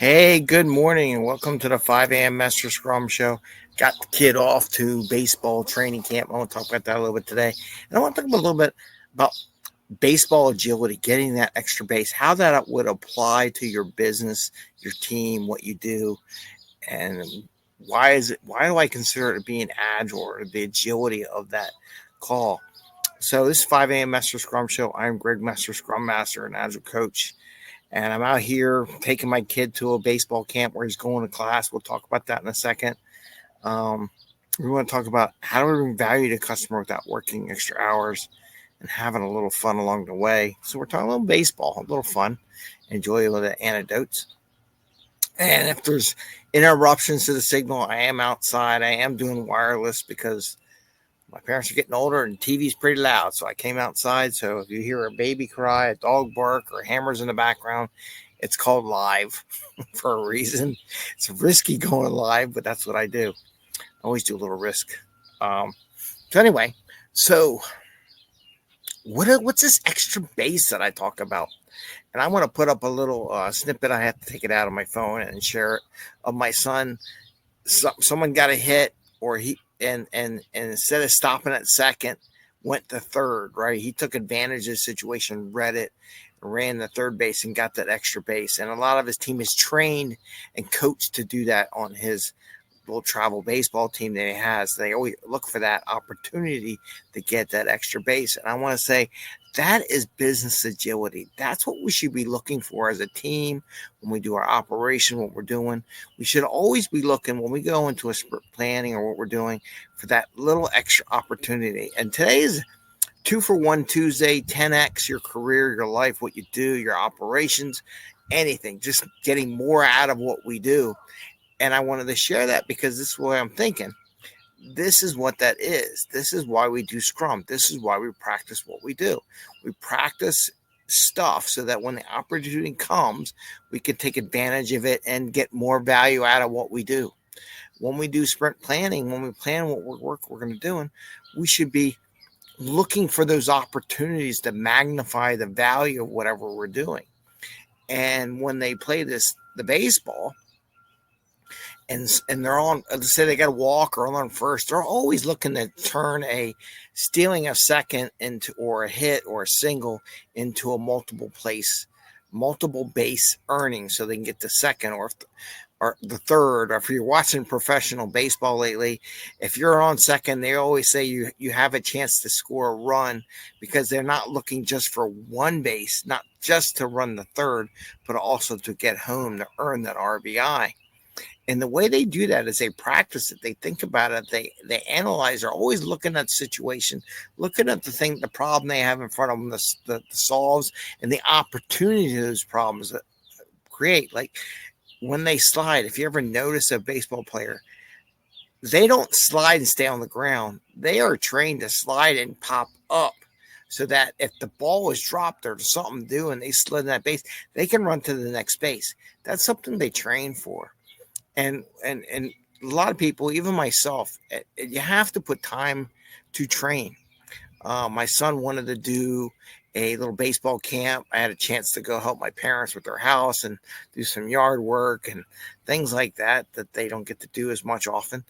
Hey, good morning and welcome to the 5 a.m. Mester Scrum Show. Got the kid off to baseball training camp. I want to talk about that a little bit today. And I want to talk a little bit about baseball agility, getting that extra base, how that would apply to your business, your team, what you do, and why do I consider it being agile or the agility of that call? So this is 5 a.m. Mester Scrum Show. I'm Greg Mester, Scrum Master and Agile Coach. And I'm out here taking my kid to a baseball camp where he's going to class. We'll talk about that in a second. We want to talk about how do we bring value to customer without working extra hours and having a little fun along the way. So we're talking a little baseball, a little fun, enjoy a little anecdotes. And if there's interruptions to the signal, I am outside. I am doing wireless because my parents are getting older and TV's pretty loud. So I came outside. So if you hear a baby cry, a dog bark, or hammers in the background, it's called live for a reason. It's risky going live, but that's what I do. I always do a little risk. So anyway, what's this extra base that I talk about? And I want to put up a little snippet. I have to take it out of my phone and share it of my son. Someone got a hit, or and instead of stopping at second, went to third, right? He took advantage of the situation, read it, ran the third base and got that extra base. And a lot of his team is trained and coached to do that on his little travel baseball team that he has. They always look for that opportunity to get that extra base. And I want to say that is business agility. That's what we should be looking for as a team when we do our operation, what we're doing. We should always be looking when we go into a sprint planning or what we're doing for that little extra opportunity. And today is 2-for-1 Tuesday, 10x your career, your life, what you do, your operations, anything, just getting more out of what we do. And I wanted to share that because this is what I'm thinking. This is what that is. This is why we do Scrum. This is why we practice what we do. We practice stuff so that when the opportunity comes, we can take advantage of it and get more value out of what we do. When we do sprint planning, when we plan what we're going to do, we should be looking for those opportunities to magnify the value of whatever we're doing. And when they play the baseball, and they're on, let's say they got a walk or on first, they're always looking to turn a stealing a second into, or a hit or a single into a multiple base earning, so they can get the second or the third. Or if you're watching professional baseball lately, if you're on second, they always say you have a chance to score a run, because they're not looking just for one base, not just to run the third, but also to get home to earn that RBI. And the way they do that is they practice it. They think about it. They analyze. They're always looking at the situation, looking at the problem they have in front of them, the solves, and the opportunity those problems create. Like when they slide, if you ever notice a baseball player, they don't slide and stay on the ground. They are trained to slide and pop up, so that if the ball is dropped or something to do and they slid in that base, they can run to the next base. That's something they train for. And a lot of people, even myself, you have to put time to train. My son wanted to do a little baseball camp. I had a chance to go help my parents with their house and do some yard work and things like that they don't get to do as much often.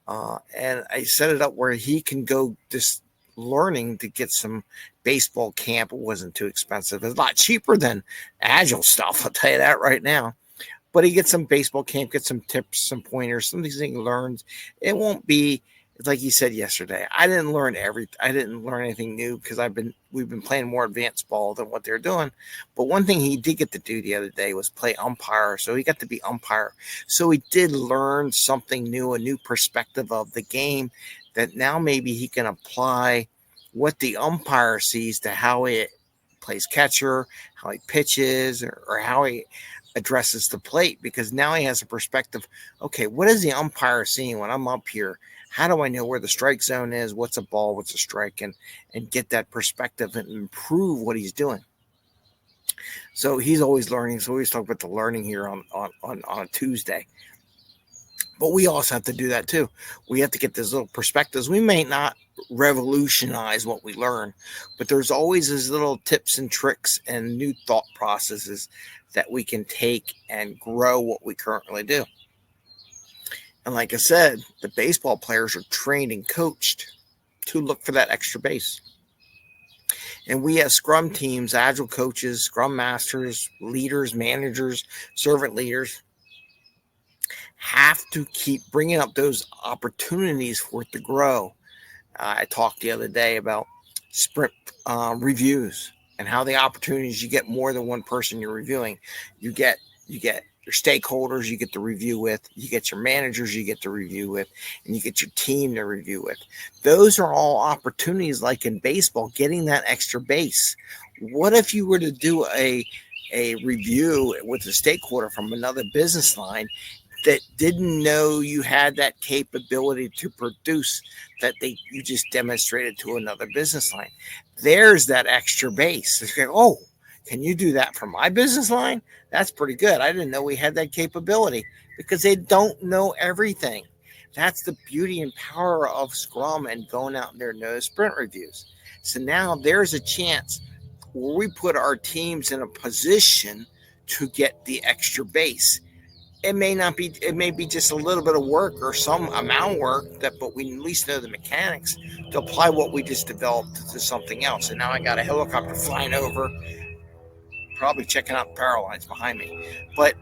And I set it up where he can go just learning to get some baseball camp. It wasn't too expensive. It's a lot cheaper than Agile stuff, I'll tell you that right now. But he gets some baseball camp, gets some tips, some pointers, some things he learns. It won't be like he said yesterday. I didn't learn anything new because we've been playing more advanced ball than what they're doing. But one thing he did get to do the other day was play umpire. So he got to be umpire. So he did learn something new, a new perspective of the game that now maybe he can apply what the umpire sees to how he plays catcher, how he pitches, or how he addresses the plate, because now he has a perspective. Okay, what is the umpire seeing when I'm up here? How do I know where the strike zone is? What's a ball? What's a strike? And get that perspective and improve what he's doing. So he's always learning. So we always talk about the learning here on a Tuesday. But we also have to do that too. We have to get these little perspectives. We may not revolutionize what we learn, but there's always these little tips and tricks and new thought processes that we can take and grow what we currently do. And like I said, the baseball players are trained and coached to look for that extra base. And we as Scrum teams, Agile coaches, Scrum masters, leaders, managers, servant leaders, have to keep bringing up those opportunities for it to grow. I talked the other day about sprint reviews and how the opportunities, you get more than one person you're reviewing. You get your stakeholders you get to review with, you get your managers you get to review with, and you get your team to review with. Those are all opportunities, like in baseball, getting that extra base. What if you were to do a review with a stakeholder from another business line that didn't know you had that capability to produce that you just demonstrated to another business line? There's that extra base. It's like, oh, can you do that for my business line? That's pretty good. I didn't know we had that capability, because they don't know everything. That's the beauty and power of Scrum and going out there and doing sprint reviews. So now there's a chance where we put our teams in a position to get the extra base. It may be just a little bit of work or some amount of work, but we at least know the mechanics to apply what we just developed to something else. And now I got a helicopter flying over, probably checking out the power lines behind me. But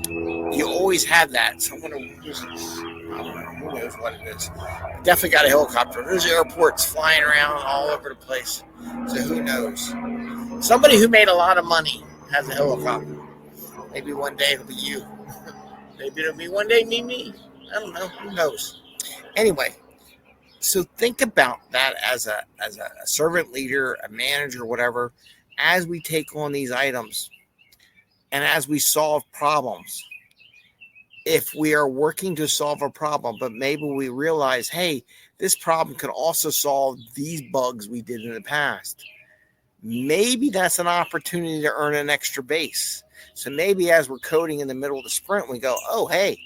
you always have that. So I wonder who's this? I don't know. Who knows what it is? Definitely got a helicopter. There's airports flying around all over the place. So who knows? Somebody who made a lot of money has a helicopter. Maybe one day it'll be you. Maybe it'll be one day me. I don't know. Who knows? Anyway, so think about that as a servant leader, a manager, whatever, as we take on these items and as we solve problems. If we are working to solve a problem, but maybe we realize, hey, this problem could also solve these bugs we did in the past, maybe that's an opportunity to earn an extra base. So maybe as we're coding in the middle of the sprint, we go, oh, hey,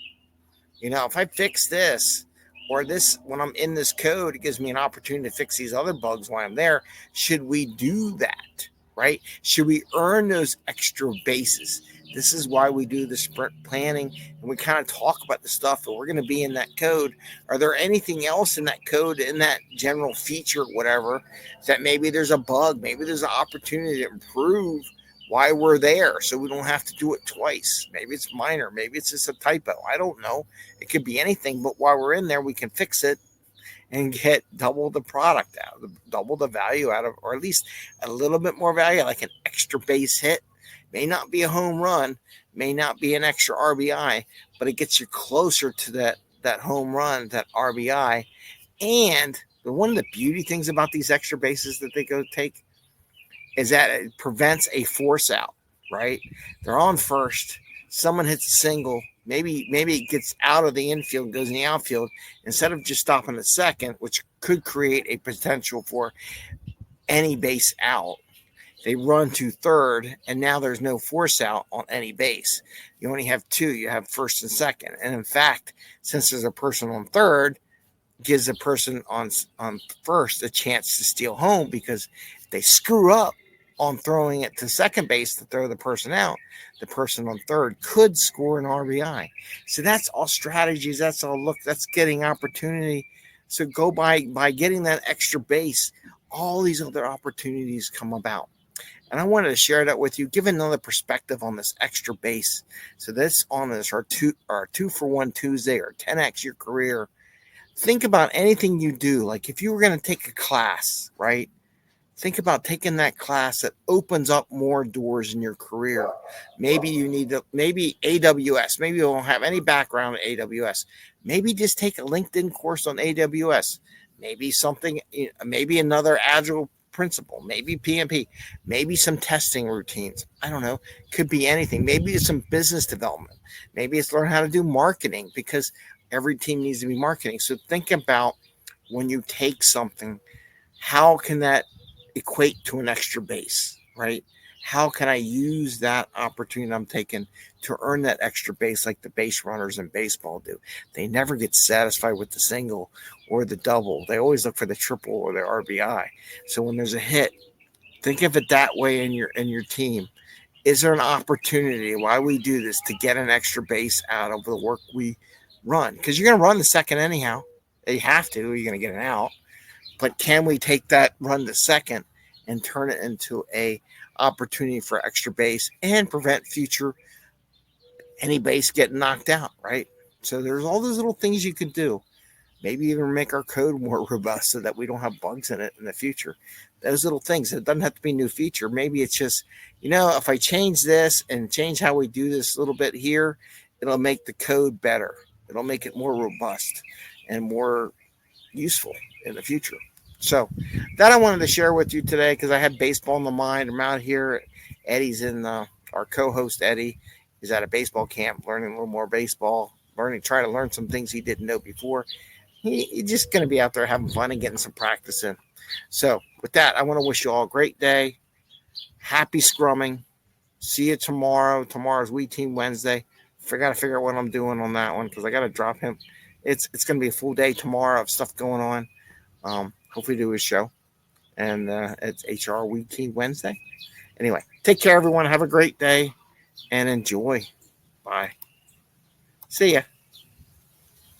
if I fix this, or this, when I'm in this code, it gives me an opportunity to fix these other bugs while I'm there. Should we do that, right? Should we earn those extra bases? This is why we do the sprint planning, and we kind of talk about the stuff that we're going to be in that code. Are there anything else in that code, in that general feature, whatever, that maybe there's a bug, maybe there's an opportunity to improve why we're there, so we don't have to do it twice? Maybe it's minor, maybe it's just a typo. I don't know. It could be anything, but while we're in there, we can fix it and get double the product out, double the value out of, or at least a little bit more value, like an extra base hit. May not be a home run, may not be an extra RBI, but it gets you closer to that home run, that RBI. And one of the beauty things about these extra bases that they go take is that it prevents a force out, right? They're on first, someone hits a single, maybe it gets out of the infield and goes in the outfield, instead of just stopping at second, which could create a potential for any base out. They run to third, and now there's no force out on any base. You only have two. You have first and second. And in fact, since there's a person on third, gives the person on first a chance to steal home, because if they screw up on throwing it to second base to throw the person out, the person on third could score an RBI. So that's all strategies. That's all that's getting opportunity. So go by getting that extra base, all these other opportunities come about. And I wanted to share that with you, give another perspective on this extra base. So this our two for one Tuesday, or 10x your career. Think about anything you do. Like if you were going to take a class, right? Think about taking that class that opens up more doors in your career. Maybe you need maybe AWS. Maybe you don't have any background in AWS. Maybe just take a LinkedIn course on AWS. Maybe another Agile principle, maybe PMP, maybe some testing routines. I don't know. Could be anything. Maybe it's some business development. Maybe it's learn how to do marketing, because every team needs to be marketing. So think about, when you take something, how can that equate to an extra base, right? How can I use that opportunity I'm taking to earn that extra base like the base runners in baseball do? They never get satisfied with the single or the double. They always look for the triple or the RBI. So when there's a hit, think of it that way in your team. Is there an opportunity why we do this to get an extra base out of the work we run? Because you're going to run the second anyhow. You have to. You're going to get an out. But can we take that run to second and turn it into a opportunity for extra base and prevent future any base getting knocked out, right? So there's all those little things you could do. Maybe even make our code more robust so that we don't have bugs in it in the future. Those little things. It doesn't have to be a new feature. Maybe it's just, if I change this and change how we do this a little bit here, it'll make the code better. It'll make it more robust and more useful in the future. So that I wanted to share with you today because I had baseball in the mind. I'm out here. Eddie's in our co-host Eddie is at a baseball camp, learning a little more baseball, trying to learn some things he didn't know before. He's just going to be out there having fun and getting some practice in. So with that, I want to wish you all a great day. Happy scrumming. See you tomorrow. Tomorrow's We Team Wednesday. I got to figure out what I'm doing on that one because I got to drop him. It's going to be a full day tomorrow of stuff going on. Hopefully do his show. And it's HR We Team Wednesday. Anyway, take care, everyone. Have a great day and enjoy. Bye. See ya.